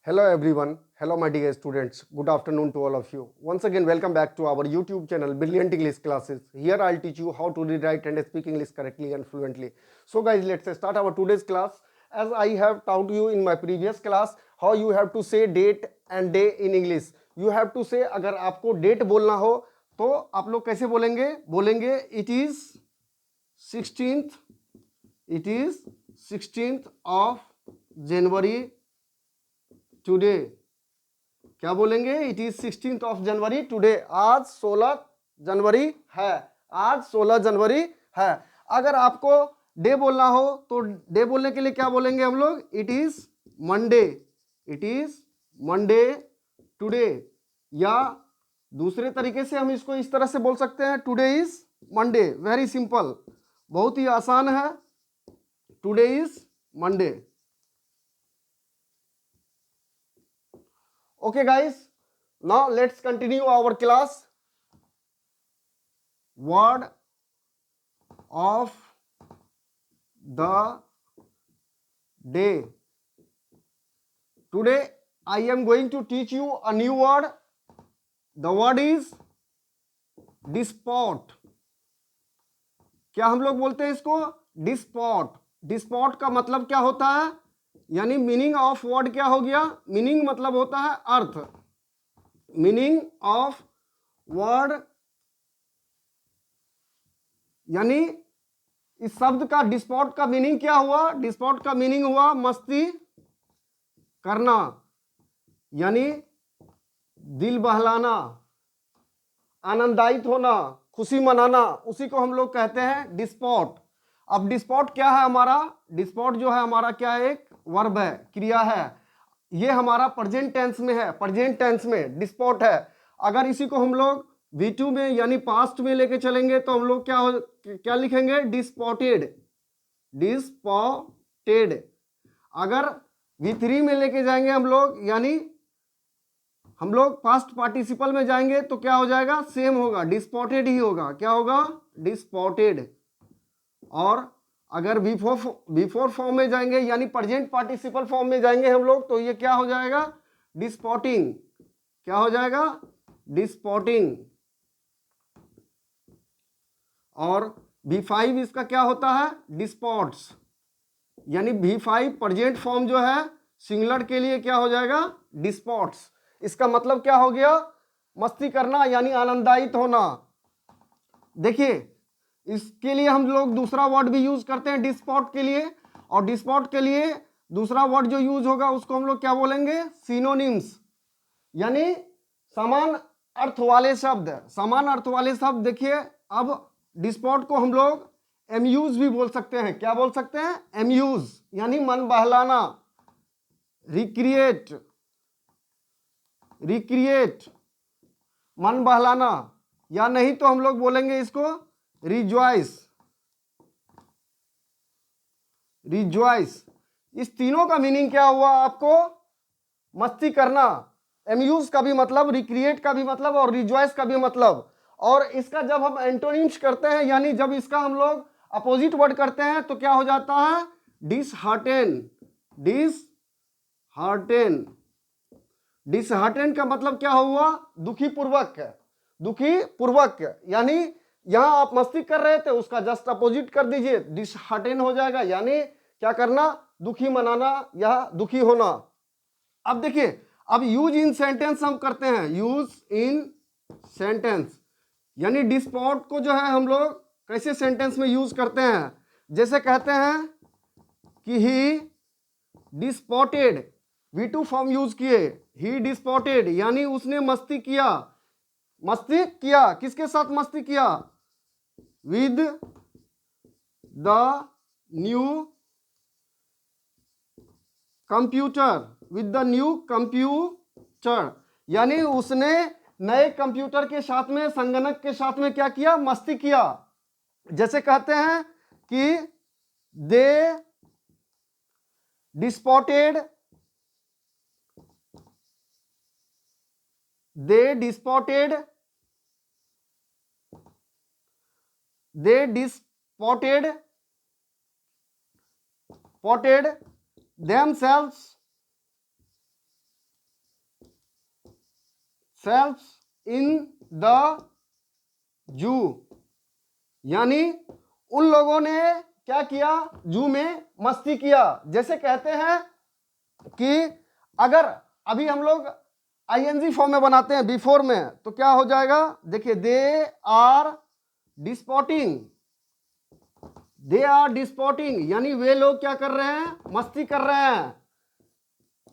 Hello everyone. Hello my dear students. Good afternoon to all of you. Once again welcome back to our YouTube channel Brilliant English Classes. Here I'll teach you how to read, write and speak English correctly and fluently. So guys, let's start our today's class. As I have taught you in my previous class how you have to say date and day in English. You have to say, अगर आपको date बोलना हो तो आप लोग कैसे बोलेंगे? बोलेंगे it is 16th of January today. क्या बोलेंगे? It is 16th of January today. आज 16 जनवरी है. आज 16 जनवरी है. अगर आपको डे बोलना हो तो डे बोलने के लिए क्या बोलेंगे हम लोग? It is Monday. It is Monday today. या दूसरे तरीके से हम इसको इस तरह से बोल सकते हैं, today is Monday. Very simple, बहुत ही आसान है. Today is Monday. Okay guys, now let's continue our class. Word of the day. Today I am going to teach you a new word. The word is डिस्पॉट. क्या हम लोग बोलते हैं इसको? डिस्पॉट. डिस्पॉट का मतलब क्या होता है? यानी मीनिंग ऑफ वर्ड क्या हो गया? मीनिंग मतलब होता है अर्थ. मीनिंग ऑफ वर्ड यानी इस शब्द का डिस्पॉट का मीनिंग क्या हुआ? डिस्पॉट का मीनिंग हुआ मस्ती करना, यानी दिल बहलाना, आनंदायित होना, खुशी मनाना. उसी को हम लोग कहते हैं डिस्पॉट. अब डिस्पॉट क्या है हमारा? डिस्पॉट जो है हमारा क्या है? एक वर्ब है, क्रिया है. ये हमारा प्रेजेंट टेंस में है. प्रेजेंट टेंस में डिस्पॉट है. अगर इसी को हम लोग V2 में यानी पास्ट में लेके चलेंगे तो हम लोग क्या लिखेंगे? डिस्पॉटेड. डिस्पॉटेड. अगर V3 में लेके जाएंगे हम लोग, यानी हम लोग पास्ट पार्टिसिपल में जाएंगे तो क्या हो जाएगा? सेम होगा, डिस्पॉटेड ही होगा. क्या होगा? डिस्पॉटेड. और अगर बिफोर फॉर्म में जाएंगे यानी प्रेजेंट पार्टिसिपल फॉर्म में जाएंगे हम लोग तो ये क्या हो जाएगा? डिस्पॉटिंग. क्या हो जाएगा? डिस्पॉटिंग. और V5 इसका क्या होता है? डिस्पॉट्स. यानी V5 प्रेजेंट फॉर्म जो है सिंगुलर के लिए क्या हो जाएगा? डिस्पॉट्स. इसका मतलब क्या हो गया? मस्ती करना यानी आनंदायित होना. देखिए, इसके लिए हम लोग दूसरा वर्ड भी यूज करते हैं डिस्पॉट के लिए. और डिस्पॉट के लिए दूसरा वर्ड जो यूज होगा उसको हम लोग क्या बोलेंगे? सिनोनिम्स. यानी समान अर्थ वाले शब्द. समान अर्थ वाले शब्द. देखिए, अब डिस्पॉट को हम लोग एम्यूज भी बोल सकते हैं. क्या बोल सकते हैं? एम्यूज. यानी मन बहलाना, रिक्रिएट. रिक्रिएट, मन बहलाना. या नहीं तो हम लोग बोलेंगे इसको रिजॉइस. रिजॉइस. इस तीनों का मीनिंग क्या हुआ आपको? मस्ती करना. एम्यूज का भी मतलब, रिक्रिएट का भी मतलब और रिजॉइस का भी मतलब. और इसका जब हम एंटोनिम्स करते हैं यानी जब इसका हम लोग अपोजिट वर्ड करते हैं तो क्या हो जाता है? डिसहार्टेन. डिसहार्टेन. डिसहार्टेन का मतलब क्या हुआ? दुखी पूर्वक. दुखी पूर्वक. यानी यहां आप मस्ती कर रहे थे, उसका जस्ट अपोजिट कर दीजिए, डिसहार्टेन हो जाएगा. यानी क्या करना? दुखी मनाना या दुखी होना. अब देखिए, अब यूज इन सेंटेंस हम करते हैं. यूज इन सेंटेंस यानी डिस्पॉट को जो है हम लोग कैसे सेंटेंस में यूज करते हैं? जैसे कहते हैं कि ही डिस्पॉटेड. V2 फॉर्म यूज किए. ही डिस्पॉटेड यानी उसने मस्ती किया. मस्ती किया. किसके साथ मस्ती किया? With the new computer. With the new computer यानी उसने नए कंप्यूटर के साथ में, संगणक के साथ में क्या किया? मस्ती किया. जैसे कहते हैं कि दे डिस्पॉटेड. They dispotted themselves self in the zoo, यानी उन लोगों ने क्या किया, जू में मस्ती किया। जैसे कहते हैं कि अगर अभी हम लोग आईएनजी फॉर्म में बनाते हैं बिफोर में, तो क्या हो जाएगा, देखिए दे आर डिस्पोर्टिंग, दे आर डिस्पोर्टिंग, यानी वे लोग क्या कर रहे हैं, मस्ती कर रहे हैं।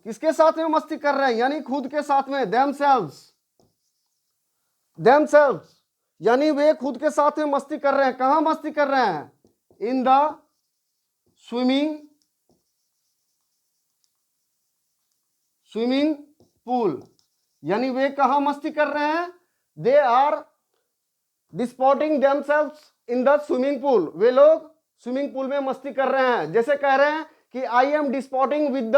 किसके साथ में मस्ती कर रहे हैं, यानी खुद के साथ में, themselves, themselves, यानी वे खुद के साथ में मस्ती कर रहे हैं। कहां मस्ती कर रहे हैं, इन द स्विमिंग पूल, यानी वे कहां मस्ती कर रहे हैं, they are disporting themselves in the swimming pool, वे लोग स्विमिंग पूल में मस्ती कर रहे हैं। जैसे कह रहे हैं कि I am disporting with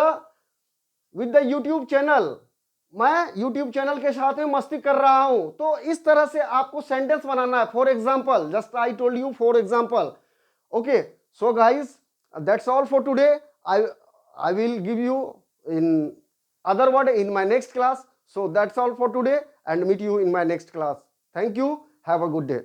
the YouTube channel, मैं यूट्यूब चैनल के साथ में मस्ती कर रहा हूं। तो इस तरह से आपको सेंटेंस बनाना है। For example, just I told you for example. Okay, so guys, that's all for today. I will give you in other word in my next class. So that's all for today, and meet you in my next class. Thank you. Have a good day.